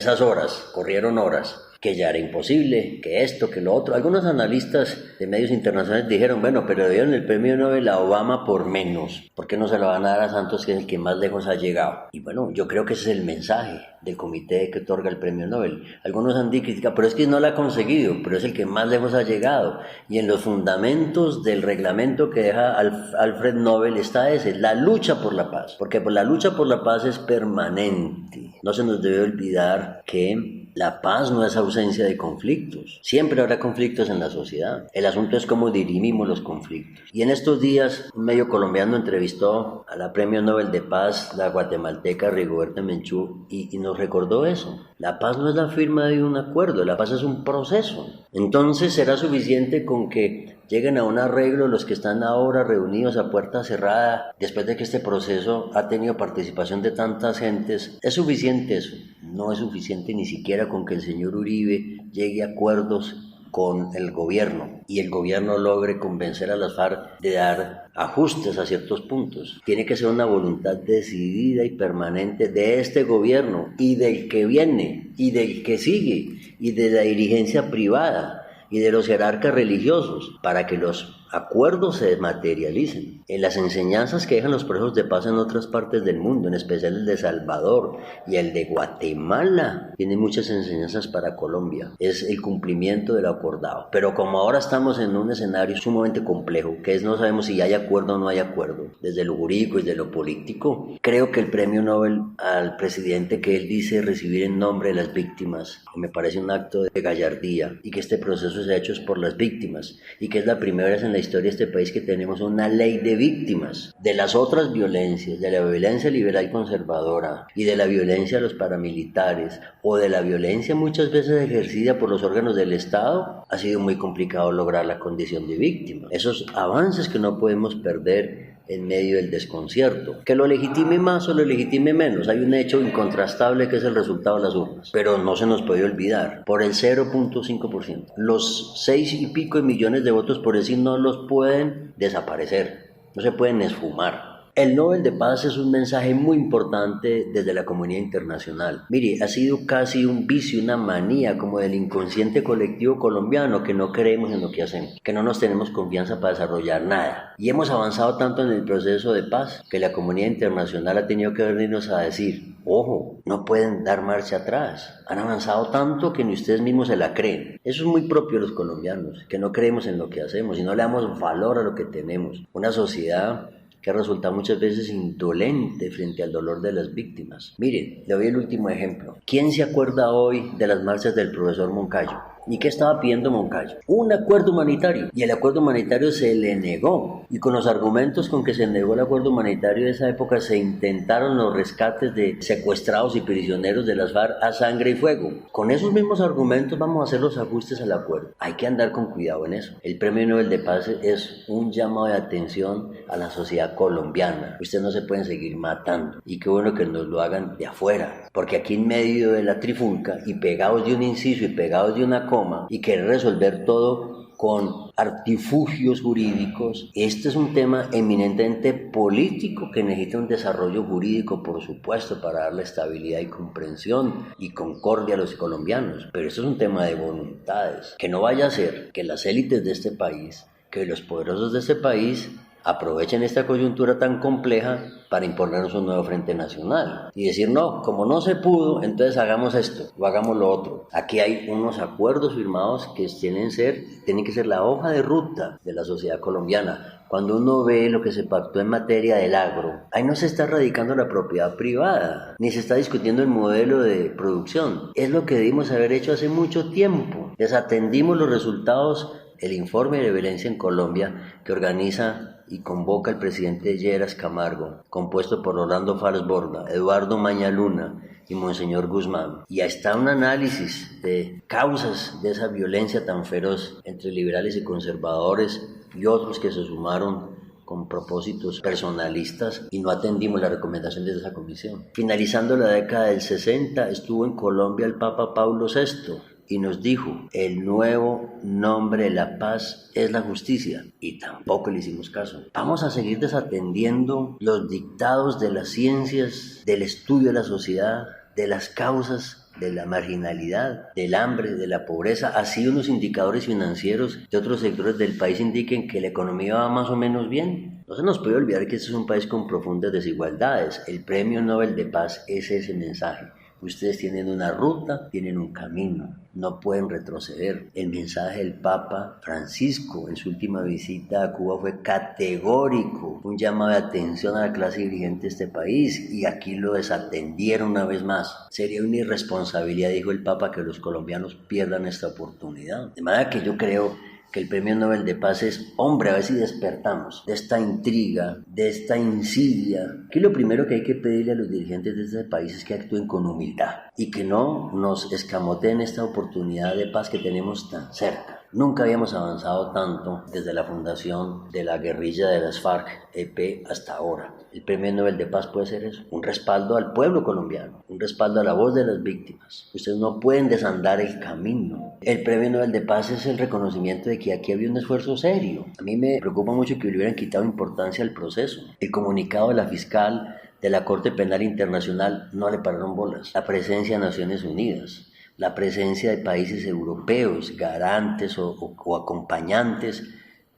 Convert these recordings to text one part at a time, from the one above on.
esas horas, corrieron horas, que ya era imposible, que esto, que lo otro. Algunos analistas de medios internacionales dijeron, bueno, pero le dieron el premio Nobel a Obama por menos. ¿Por qué no se lo van a dar a Santos, que es el que más lejos ha llegado? Y bueno, yo creo que ese es el mensaje del comité que otorga el premio Nobel. Algunos han dicho, pero es que no lo ha conseguido, pero es el que más lejos ha llegado. Y en los fundamentos del reglamento que deja Alfred Nobel está ese, la lucha por la paz. Porque la lucha por la paz es permanente. No se nos debe olvidar que la paz no es ausencia de conflictos. Siempre habrá conflictos en la sociedad. El asunto es cómo dirimimos los conflictos. Y en estos días, un medio colombiano entrevistó a la Premio Nobel de Paz, la guatemalteca Rigoberta Menchú, y nos recordó eso. La paz no es la firma de un acuerdo, la paz es un proceso. Entonces, ¿será suficiente con que lleguen a un arreglo los que están ahora reunidos a puerta cerrada después de que este proceso ha tenido participación de tantas gentes? ¿Es suficiente eso? No es suficiente ni siquiera con que el señor Uribe llegue a acuerdos con el gobierno y el gobierno logre convencer a las FARC de dar ajustes a ciertos puntos. Tiene que ser una voluntad decidida y permanente de este gobierno y del que viene y del que sigue y de la dirigencia privada y de los jerarcas religiosos para que los acuerdos se materialicen. En las enseñanzas que dejan los procesos de paz en otras partes del mundo, en especial el de Salvador y el de Guatemala, tiene muchas enseñanzas para Colombia. Es el cumplimiento de lo acordado. Pero como ahora estamos en un escenario sumamente complejo, que es no sabemos si hay acuerdo o no hay acuerdo, desde lo jurídico y desde lo político, creo que el premio Nobel al presidente que él dice recibir en nombre de las víctimas, me parece un acto de gallardía, y que este proceso se ha hecho por las víctimas, y que es la primera vez en la historia de este país que tenemos una ley de víctimas de las otras violencias, de la violencia liberal conservadora y de la violencia de los paramilitares o de la violencia muchas veces ejercida por los órganos del Estado. Ha sido muy complicado lograr la condición de víctima. Esos avances que no podemos perder en medio del desconcierto. Que lo legitime más o lo legitime menos. Hay un hecho incontrastable que es el resultado de las urnas. Pero no se nos puede olvidar, por el 0.5%. Los 6 y pico de millones de votos por el sí no los pueden desaparecer. No se pueden esfumar. El Nobel de Paz es un mensaje muy importante desde la comunidad internacional. Mire, ha sido casi un vicio, una manía como del inconsciente colectivo colombiano que no creemos en lo que hacemos, que no nos tenemos confianza para desarrollar nada. Y hemos avanzado tanto en el proceso de paz que la comunidad internacional ha tenido que venirnos a decir, ojo, no pueden dar marcha atrás. Han avanzado tanto que ni ustedes mismos se la creen. Eso es muy propio de los colombianos, que no creemos en lo que hacemos y no le damos valor a lo que tenemos. Una sociedad que resulta muchas veces indolente frente al dolor de las víctimas. Miren, le doy el último ejemplo. ¿Quién se acuerda hoy de las marchas del profesor Moncayo? ¿Y qué estaba pidiendo Moncayo? Un acuerdo humanitario. Y el acuerdo humanitario se le negó. Y con los argumentos con que se negó el acuerdo humanitario de esa época se intentaron los rescates de secuestrados y prisioneros de las FARC a sangre y fuego. Con esos mismos argumentos vamos a hacer los ajustes al acuerdo. Hay que andar con cuidado en eso. El Premio Nobel de Paz es un llamado de atención a la sociedad colombiana. Ustedes no se pueden seguir matando. Y qué bueno que nos lo hagan de afuera. Porque aquí en medio de la trifulca y pegados de un inciso y pegados de una coma y querer resolver todo con artilugios jurídicos. Este es un tema eminentemente político que necesita un desarrollo jurídico, por supuesto, para darle estabilidad y comprensión y concordia a los colombianos. Pero esto es un tema de voluntades. Que no vaya a ser que las élites de este país, que los poderosos de este país aprovechen esta coyuntura tan compleja para imponernos un nuevo frente nacional y decir, no, como no se pudo, entonces hagamos esto o hagamos lo otro. Aquí hay unos acuerdos firmados que tienen que ser la hoja de ruta de la sociedad colombiana. Cuando uno ve lo que se pactó en materia del agro, ahí no se está radicando la propiedad privada, ni se está discutiendo el modelo de producción. Es lo que debimos haber hecho hace mucho tiempo. Desatendimos los resultados, el informe de violencia en Colombia que organiza y convoca el presidente Lleras Camargo, compuesto por Orlando Fares Borda, Eduardo Mañaluna y Monseñor Guzmán. Y ahí está un análisis de causas de esa violencia tan feroz entre liberales y conservadores y otros que se sumaron con propósitos personalistas y no atendimos las recomendaciones de esa comisión. Finalizando la década del 60, estuvo en Colombia el Papa Pablo VI, y nos dijo, el nuevo nombre de la paz es la justicia, y tampoco le hicimos caso. Vamos a seguir desatendiendo los dictados de las ciencias, del estudio de la sociedad, de las causas de la marginalidad, del hambre, de la pobreza. Así unos indicadores financieros de otros sectores del país indiquen que la economía va más o menos bien. No se nos puede olvidar que este es un país con profundas desigualdades. El Premio Nobel de Paz es ese mensaje. Ustedes tienen una ruta, tienen un camino, no pueden retroceder. El mensaje del Papa Francisco en su última visita a Cuba fue categórico, un llamado de atención a la clase dirigente de este país, y aquí lo desatendieron una vez más. Sería una irresponsabilidad, dijo el Papa, que los colombianos pierdan esta oportunidad. De manera que yo creo que el Premio Nobel de Paz es, hombre, a ver si despertamos de esta intriga, de esta insidia. Aquí lo primero que hay que pedirle a los dirigentes de este país es que actúen con humildad y que no nos escamoteen esta oportunidad de paz que tenemos tan cerca. Nunca habíamos avanzado tanto desde la fundación de la guerrilla de las FARC-EP hasta ahora. El Premio Nobel de Paz puede ser eso, un respaldo al pueblo colombiano, un respaldo a la voz de las víctimas. Ustedes no pueden desandar el camino. El Premio Nobel de Paz es el reconocimiento de que aquí había un esfuerzo serio. A mí me preocupa mucho que le hubieran quitado importancia al proceso. El comunicado de la fiscal de la Corte Penal Internacional no le pararon bolas. La presencia de Naciones Unidas, la presencia de países europeos, garantes o acompañantes,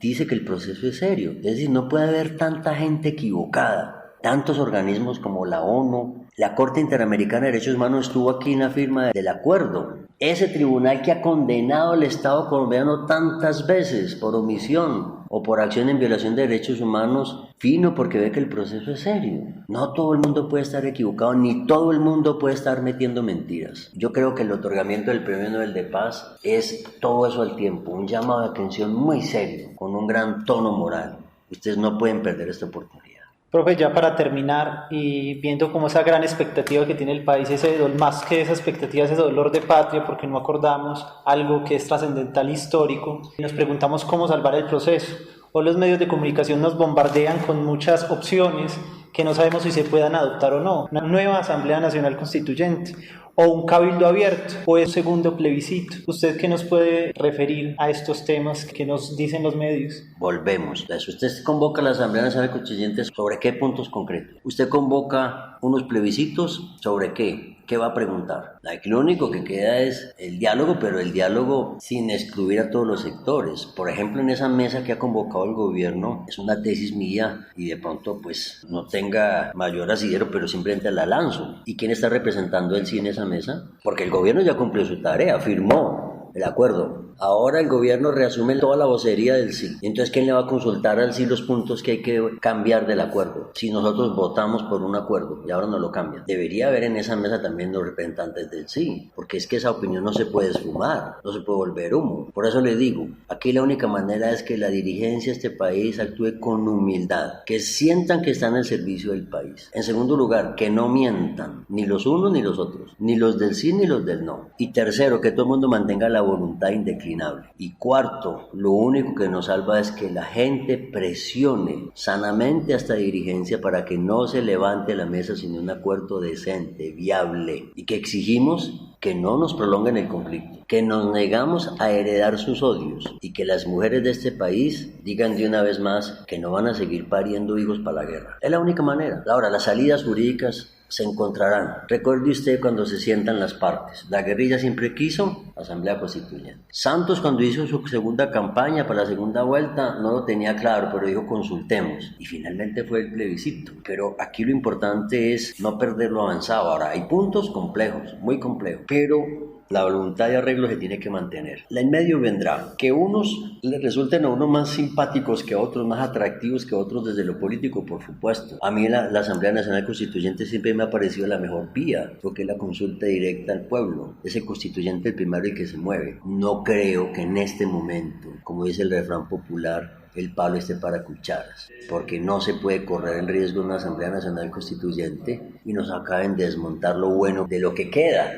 dice que el proceso es serio. Es decir, no puede haber tanta gente equivocada. Tantos organismos como la ONU, la Corte Interamericana de Derechos Humanos estuvo aquí en la firma del acuerdo. Ese tribunal que ha condenado al Estado colombiano tantas veces por omisión o por acción en violación de derechos humanos, fino porque ve que el proceso es serio. No todo el mundo puede estar equivocado, ni todo el mundo puede estar metiendo mentiras. Yo creo que el otorgamiento del Premio Nobel de Paz es todo eso al tiempo, un llamado de atención muy serio, con un gran tono moral. Ustedes no pueden perder esta oportunidad. Profe, ya para terminar y viendo como esa gran expectativa que tiene el país, ese dolor, más que esa expectativa, ese dolor de patria, porque no acordamos algo que es trascendental histórico, nos preguntamos cómo salvar el proceso. Hoy los medios de comunicación nos bombardean con muchas opciones que no sabemos si se puedan adoptar o no. Una nueva Asamblea Nacional Constituyente, o un cabildo abierto, o un segundo plebiscito. ¿Usted qué nos puede referir a estos temas que nos dicen los medios? Volvemos. Usted convoca a la Asamblea Nacional Constituyente, ¿sobre qué puntos concretos? Usted convoca unos plebiscitos, ¿sobre qué? ¿Qué va a preguntar? Lo único que queda es el diálogo, pero el diálogo sin excluir a todos los sectores. Por ejemplo, en esa mesa que ha convocado el gobierno, es una tesis mía y de pronto pues no tenga mayor asidero, pero simplemente la lanzo. ¿Y quién está representando el sí en esa mesa? Porque el gobierno ya cumplió su tarea, firmó el acuerdo. Ahora el gobierno reasume toda la vocería del sí. Entonces, ¿quién le va a consultar al sí los puntos que hay que cambiar del acuerdo? Si nosotros votamos por un acuerdo y ahora no lo cambian. Debería haber en esa mesa también los representantes del sí, porque es que esa opinión no se puede esfumar, no se puede volver humo. Por eso le digo, aquí la única manera es que la dirigencia de este país actúe con humildad, que sientan que están al servicio del país. En segundo lugar, que no mientan, ni los unos ni los otros, ni los del sí ni los del no. Y tercero, que todo el mundo mantenga la voluntad indeclinable. Y cuarto, lo único que nos salva es que la gente presione sanamente a esta dirigencia para que no se levante la mesa sin un acuerdo decente, viable, y que exigimos que no nos prolonguen el conflicto, que nos negamos a heredar sus odios y que las mujeres de este país digan de una vez más que no van a seguir pariendo hijos para la guerra. Es la única manera. Ahora, las salidas jurídicas se encontrarán. Recuerde usted cuando se sientan las partes. La guerrilla siempre quiso Asamblea Constituyente. Santos, cuando hizo su segunda campaña para la segunda vuelta, no lo tenía claro, pero dijo consultemos. Y finalmente fue el plebiscito. Pero aquí lo importante es no perder lo avanzado. Ahora, hay puntos complejos, muy complejos, pero la voluntad de arreglo se tiene que mantener. La en medio vendrá. Que unos les resulten a unos más simpáticos que otros, más atractivos que otros desde lo político, por supuesto. A mí la Asamblea Nacional Constituyente siempre me ha parecido la mejor vía, porque es la consulta directa al pueblo. Es el constituyente el primero el que se mueve. No creo que en este momento, como dice el refrán popular, el palo esté para cucharas, porque no se puede correr el riesgo de una Asamblea Nacional Constituyente y nos acaben de desmontar lo bueno de lo que queda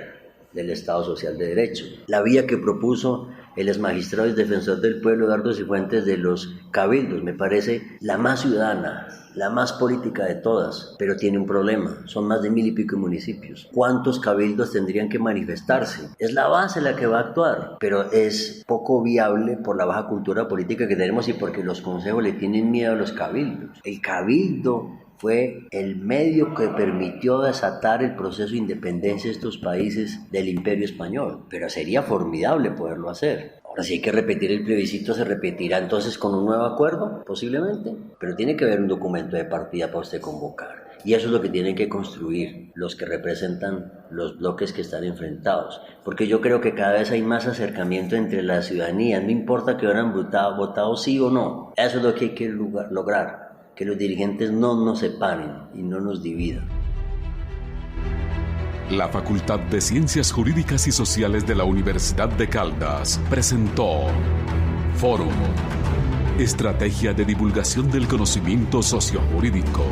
del Estado Social de Derecho. La vía que propuso el exmagistrado y defensor del pueblo Eduardo Cifuentes de los cabildos me parece la más ciudadana, la más política de todas, pero tiene un problema, son más de 1000 y pico municipios. ¿Cuántos cabildos tendrían que manifestarse? Es la base la que va a actuar, pero es poco viable por la baja cultura política que tenemos y porque los consejos le tienen miedo a los cabildos. El cabildo fue el medio que permitió desatar el proceso de independencia de estos países del Imperio Español, pero sería formidable poderlo hacer. Ahora, si hay que repetir el plebiscito, se repetirá entonces con un nuevo acuerdo, posiblemente, pero tiene que haber un documento de partida para usted convocar. Y eso es lo que tienen que construir los que representan los bloques que están enfrentados. Porque yo creo que cada vez hay más acercamiento entre la ciudadanía, no importa que hubieran votado sí o no. Eso es lo que hay que lograr, que los dirigentes no nos separen y no nos dividan. La Facultad de Ciencias Jurídicas y Sociales de la Universidad de Caldas presentó Fórum, Estrategia de Divulgación del Conocimiento Sociojurídico.